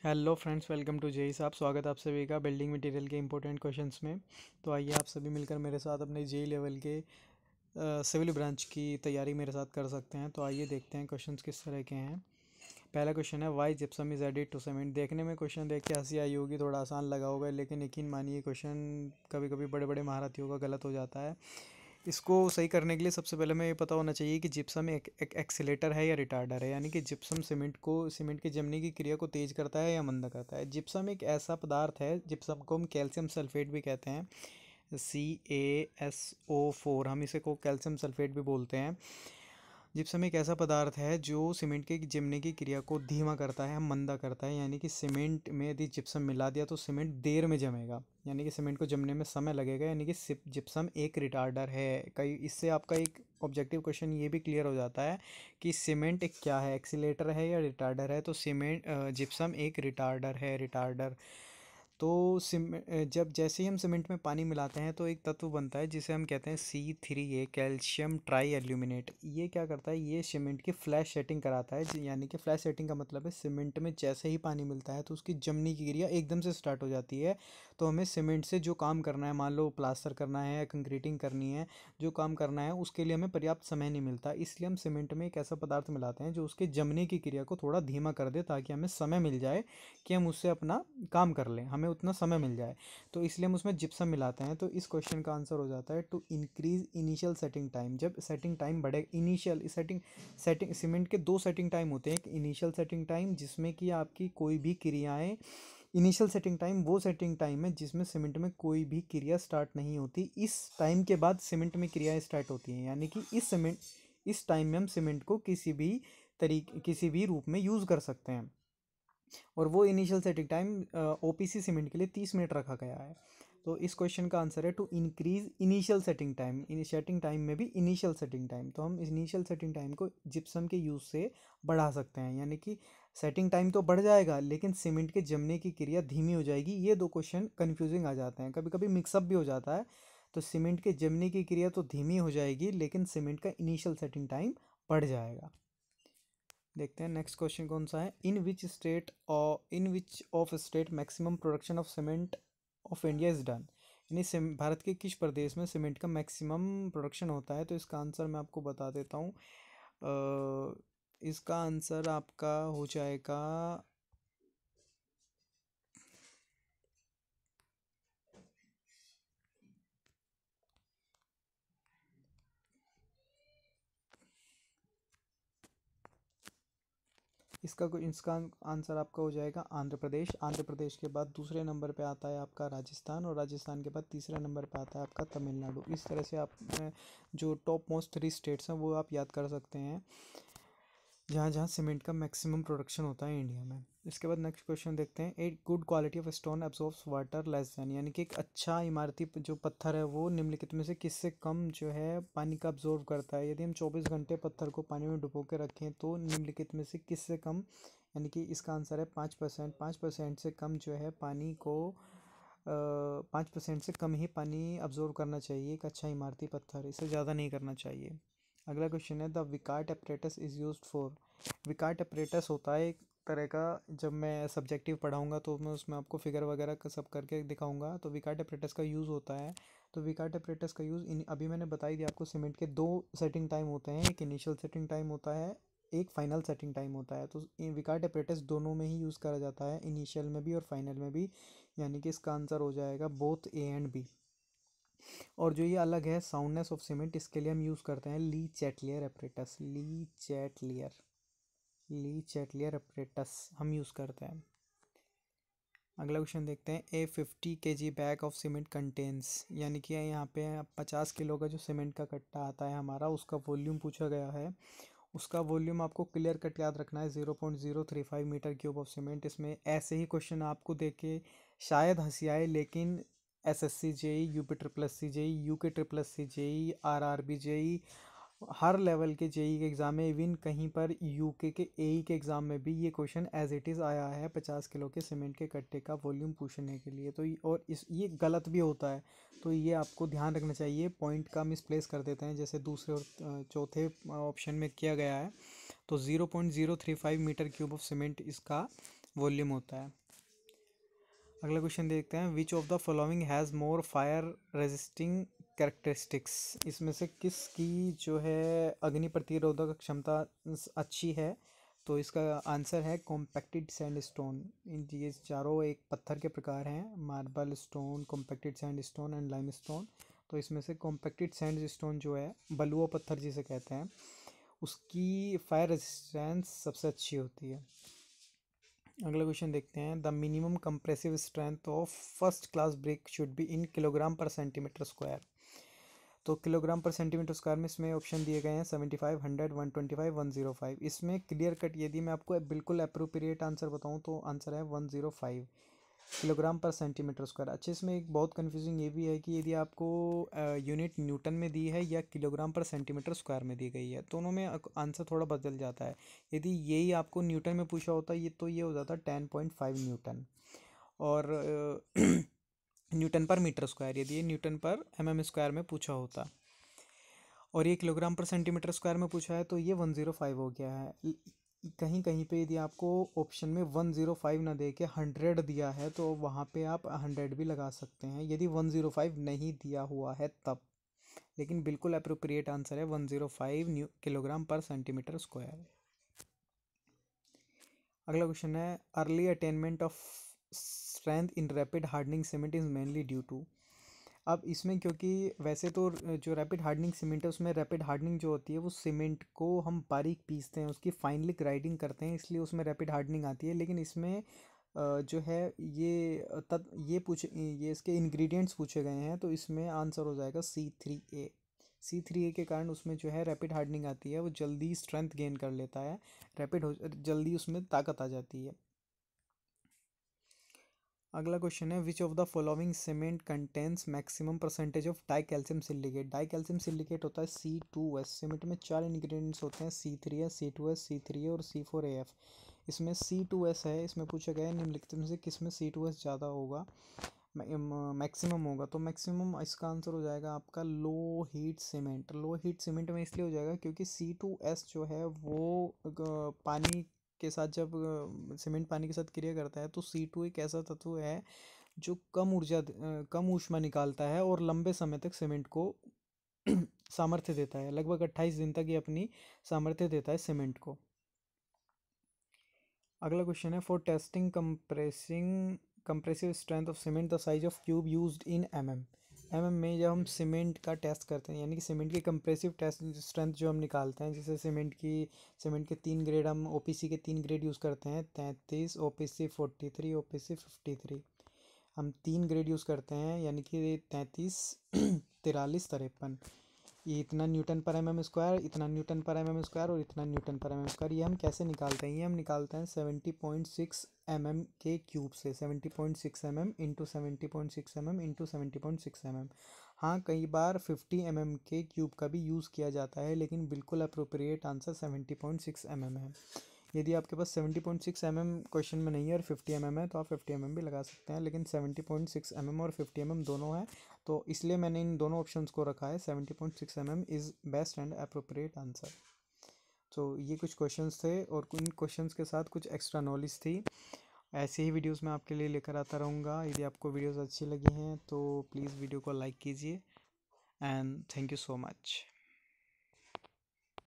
Hello friends, welcome to JE Sahab. स्वागत है आप सभी का बिल्डिंग मटेरियल के इंपॉर्टेंट क्वेश्चंस में। तो आइए आप सभी मिलकर मेरे साथ अपने जेई लेवल के सिविल ब्रांच की तैयारी मेरे साथ कर सकते हैं। तो आइए देखते हैं क्वेश्चंस किस तरह के हैं। पहला क्वेश्चन है, why gypsum is added to cement. देखने में क्वेश्चन देख के हंसी आई होगी, थोड़ा आसान लगा होगा, लेकिन यकीन मानिए क्वेश्चन कभी कभी बड़े बड़े महारथियों का गलत हो जाता है। इसको सही करने के लिए सबसे पहले हमें ये पता होना चाहिए कि जिप्सम एक एक्सीलेटर है या रिटार्डर है। यानी कि जिप्सम सीमेंट की जमने की क्रिया को तेज करता है या मंदा करता है। जिप्सम एक ऐसा पदार्थ है, जिप्सम को हम कैल्शियम सल्फेट भी कहते हैं, CaSO4, हम इसे को कैल्शियम सल्फेट भी बोलते हैं। जिप्सम एक ऐसा पदार्थ है जो सीमेंट के जमने की क्रिया को धीमा करता है, मंदा करता है। यानी कि सीमेंट में यदि जिप्सम मिला दिया तो सीमेंट देर में जमेगा, यानी कि सीमेंट को जमने में समय लगेगा। यानी कि जिप्सम एक रिटार्डर है। कई इससे आपका एक ऑब्जेक्टिव क्वेश्चन ये भी क्लियर हो जाता है कि सीमेंट एक क्या है, एक्सीलेटर है या रिटार्डर है। तो जिप्सम एक रिटार्डर है, रिटार्डर। तो जब जैसे ही हम सीमेंट में पानी मिलाते हैं तो एक तत्व बनता है जिसे हम कहते हैं C3A, कैल्शियम ट्राई एल्यूमिनेट। ये क्या करता है, ये सीमेंट की फ्लैश सेटिंग कराता है। यानी कि फ्लैश सेटिंग का मतलब है सीमेंट में जैसे ही पानी मिलता है तो उसकी जमने की क्रिया एकदम से स्टार्ट हो जाती है। तो हमें सीमेंट से जो काम करना है, मान लो प्लास्टर करना है या कंक्रीटिंग करनी है, जो काम करना है उसके लिए हमें पर्याप्त समय नहीं मिलता। इसलिए हम सीमेंट में एक ऐसा पदार्थ मिलाते हैं जो उसके जमने की क्रिया को थोड़ा धीमा कर दे, ताकि हमें समय मिल जाए कि हम उससे अपना काम कर लें, हमें उतना समय मिल जाए। तो इसलिए हम उसमें जिप्सम मिलाते हैं। तो इस क्वेश्चन का आंसर हो जाता है to increase initial setting time. जब सेटिंग टाइम बढ़े, इनिशियल सेटिंग सेटिंग सीमेंट के दो सेटिंग टाइम होते हैं। एक इनिशियल सेटिंग टाइम जिसमें कि आपकी कोई भी क्रियाएं, इनिशियल सेटिंग टाइम वो सेटिंग टाइम है जिसमें सीमेंट में कोई भी क्रिया स्टार्ट नहीं होती। इस टाइम के बाद सीमेंट में क्रियाएं स्टार्ट होती हैं। यानी कि इस टाइम में हम सीमेंट को किसी भी रूप में यूज़ कर सकते हैं। और वो initial setting time OPC cement के लिए 30 मिनट रखा गया है। तो इस क्वेश्चन का आंसर है to increase initial setting time. Setting time में भी इनिशियल सेटिंग टाइम, तो हम इनिशियल सेटिंग टाइम को जिप्सम के यूज़ से बढ़ा सकते हैं। यानी कि सेटिंग टाइम तो बढ़ जाएगा लेकिन सीमेंट के जमने की क्रिया धीमी हो जाएगी। ये दो क्वेश्चन कन्फ्यूजिंग आ जाते हैं, कभी कभी मिक्सअप भी हो जाता है। तो सीमेंट के जमने की क्रिया तो धीमी हो जाएगी लेकिन सीमेंट का इनिशियल सेटिंग टाइम बढ़ जाएगा। देखते हैं नेक्स्ट क्वेश्चन कौन सा है। In which of state maximum production of cement of India is done. यानी भारत के किस प्रदेश में सीमेंट का मैक्सिमम प्रोडक्शन होता है। तो इसका आंसर मैं आपको बता देता हूँ। इसका आंसर आपका हो जाएगा, इसका आंसर आपका हो जाएगा आंध्र प्रदेश। आंध्र प्रदेश के बाद दूसरे नंबर पे आता है आपका राजस्थान, और राजस्थान के बाद तीसरे नंबर पे आता है आपका तमिलनाडु। इस तरह से आप जो टॉप मोस्ट 3 स्टेट्स हैं वो आप याद कर सकते हैं, जहाँ जहाँ सीमेंट का मैक्सिमम प्रोडक्शन होता है इंडिया में। इसके बाद नेक्स्ट क्वेश्चन देखते हैं। A good quality of stone absorbs water less than. यानी कि एक अच्छा इमारती जो पत्थर है वो निम्नलिखित में से किससे कम जो है पानी का अब्जॉर्व करता है। यदि हम 24 घंटे पत्थर को पानी में डुबो के रखें तो निम्नलिखित में से किससे कम, यानी कि इसका आंसर है 5%। 5% से कम जो है पानी को 5% से कम ही पानी अब्जॉर्व करना चाहिए एक अच्छा इमारती पत्थर, इससे ज़्यादा नहीं करना चाहिए। अगला क्वेश्चन है, the Vicat apparatus is used for. Vicat apparatus होता है एक तरह का, जब मैं सब्जेक्टिव पढ़ाऊंगा तो मैं उसमें आपको फिगर वगैरह का सब करके दिखाऊंगा। तो विकार्ट apparatus का यूज़ होता है। तो विकार्ट apparatus का यूज़ अभी मैंने बता ही दिया आपको, सीमेंट के दो सेटिंग टाइम होते हैं, एक इनिशियल सेटिंग टाइम होता है, एक फाइनल सेटिंग टाइम होता है। तो विकार्ट apparatus दोनों में ही यूज़ करा जाता है, इनिशियल में भी और फाइनल में भी। यानी कि इसका आंसर हो जाएगा बोथ A एंड B। और जो ये अलग है साउंडनेस ऑफ सीमेंट, इसके लिए हम यूज़ करते हैं ली चैटलियर एपरेटस। ली चैटलियर एपरेटस हम यूज़ करते हैं। अगला क्वेश्चन देखते हैं। ए 50 kg bag of cement contains. यानी कि यहाँ पे 50 किलो का जो सीमेंट का कट्टा आता है हमारा, उसका वॉल्यूम पूछा गया है। उसका वॉल्यूम आपको क्लियर कट याद रखना है, 0.035 मीटर क्यूब ऑफ सीमेंट। इसमें ऐसे ही क्वेश्चन आपको देख के शायद हंसी आए, लेकिन SSC JEE, UP SSC JEE, UK SSC JEE, RRB JEE, हर लेवल के जेई के एग्ज़ाम में, इवन कहीं पर यूके के AE के एग्ज़ाम में भी ये क्वेश्चन एज इट इज़ आया है, 50 किलो के सीमेंट के कट्टे का वॉल्यूम पूछने के लिए। तो और ये गलत भी होता है, तो ये आपको ध्यान रखना चाहिए। पॉइंट का मिसप्लेस कर देते हैं जैसे दूसरे और चौथे ऑप्शन में किया गया है। तो 0.035 मीटर क्यूब ऑफ सीमेंट इसका वॉल्यूम होता है। अगला क्वेश्चन देखते हैं, which of the following has more fire resisting characteristics, इसमें से किसकी जो है अग्नि प्रतिरोधक क्षमता अच्छी है। तो इसका आंसर है कॉम्पैक्टेड सैंडस्टोन। ये चारों एक पत्थर के प्रकार हैं, marble stone, compacted sandstone and limestone. तो इसमें से कॉम्पैक्टेड सैंडस्टोन जो है, बलुआ पत्थर जिसे कहते हैं, उसकी फायर रेजिस्टेंस सबसे अच्छी होती है। अगला क्वेश्चन देखते हैं, the minimum compressive strength of first class brick should be in kilogram per centimetre square. तो किलोग्राम पर सेंटीमीटर स्क्वायर में इसमें ऑप्शन दिए गए हैं 75, 100, 125, 105। इसमें क्लियर कट यदि मैं आपको बिल्कुल अप्रोप्रिएट आंसर बताऊं तो आंसर है 105 किलोग्राम पर सेंटीमीटर स्क्वायर। अच्छा, इसमें एक बहुत कन्फ्यूजिंग ये भी है कि यदि आपको यूनिट न्यूटन में दी है या किलोग्राम पर सेंटीमीटर स्क्वायर में दी गई है, दोनों में आंसर थोड़ा बदल जाता है। यदि यही आपको न्यूटन में पूछा होता ये तो ये हो जाता 10.5 न्यूटन, और न्यूटन पर मीटर स्क्वायर, यदि ये न्यूटन पर एमएम स्क्वायर में पूछा होता, और ये किलोग्राम पर सेंटीमीटर स्क्वायर में पूछा है, तो ये 105 हो गया है। कहीं कहीं पे यदि आपको ऑप्शन में 105 ना दे के 100 दिया है तो वहाँ पे आप 100 भी लगा सकते हैं, यदि 105 नहीं दिया हुआ है तब। लेकिन बिल्कुल अप्रोप्रिएट आंसर है 105 किलोग्राम पर सेंटीमीटर स्क्वायर। अगला क्वेश्चन है, early attainment of strength in rapid hardening cement is mainly due to. अब इसमें क्योंकि वैसे तो जो रैपिड हार्डनिंग सीमेंट है उसमें रैपिड हार्डनिंग जो होती है वो सीमेंट को हम बारीक पीसते हैं, उसकी फाइनली ग्राइंडिंग करते हैं, इसलिए उसमें रैपिड हार्डनिंग आती है। लेकिन इसमें जो है ये इसके इंग्रेडिएंट्स पूछे गए हैं, तो इसमें आंसर हो जाएगा C3A। C3A के कारण उसमें जो है रैपिड हार्डनिंग आती है, वो जल्दी स्ट्रेंथ गेन कर लेता है, जल्दी उसमें ताकत आ जाती है। अगला क्वेश्चन है, which of the following cement contains maximum percentage of die calcium silicate. Die calcium silicate होता है C2S। सीमेंट में 4 इंग्रेडिएंट्स होते हैं, C3S, C2S, C3A और C4AF। इसमें C2S है, इसमें पूछा गया है निम्नलिखित में से किस में C2S ज़्यादा होगा, मैक्सिमम होगा। तो मैक्सिमम इसका आंसर हो जाएगा आपका low heat cement. Low heat cement में इसलिए हो जाएगा क्योंकि C2S जो है वो पानी के साथ, जब सीमेंट पानी के साथ क्रिया करता है तो C2 एक ऐसा तत्व है जो कम ऊष्मा निकालता है और लंबे समय तक सीमेंट को सामर्थ्य देता है, लगभग 28 दिन तक ये अपनी सामर्थ्य देता है सीमेंट को। अगला क्वेश्चन है, for testing compressive strength of cement the size of cube used in MM में जब हम सीमेंट का टेस्ट करते हैं, यानी कि सीमेंट की कंप्रेसिव टेस्ट स्ट्रेंथ जो हम निकालते हैं, जैसे सीमेंट के 3 ग्रेड, हम ओपीसी के 3 ग्रेड यूज़ करते हैं, 33, ओपीसी 43, ओपीसी 53। हम 3 ग्रेड यूज़ करते हैं, यानी कि 33, 43, 53। ये इतना न्यूटन पर एम एम स्क्वायर, इतना न्यूटन पर एम एम स्क्वायर और इतना न्यूटन पर एम एम स्क्वायर। ये हम कैसे निकालते हैं, ये हम निकालते हैं 70.6 mm के क्यूब से। 70.6 mm into 70.6 mm into 70.6 mm। हाँ, कई बार 50 mm के क्यूब का भी यूज़ किया जाता है, लेकिन बिल्कुल अप्रोप्रिएट आंसर 70.6 mm है। यदि आपके पास 70.6 mm क्वेश्चन में नहीं है और 50 mm है तो आप 50 mm भी लगा सकते हैं, लेकिन 70.6 mm और 50 mm दोनों है, तो इसलिए मैंने इन दोनों ऑप्शंस को रखा है। 70.6 mm is best and appropriate answer. तो ये कुछ क्वेश्चंस थे और इन क्वेश्चंस के साथ कुछ एक्स्ट्रा नॉलेज थी। ऐसे ही वीडियोस मैं आपके लिए लेकर आता रहूँगा। यदि आपको वीडियोस अच्छी लगी हैं तो प्लीज़ वीडियो को लाइक कीजिए, and thank you so much.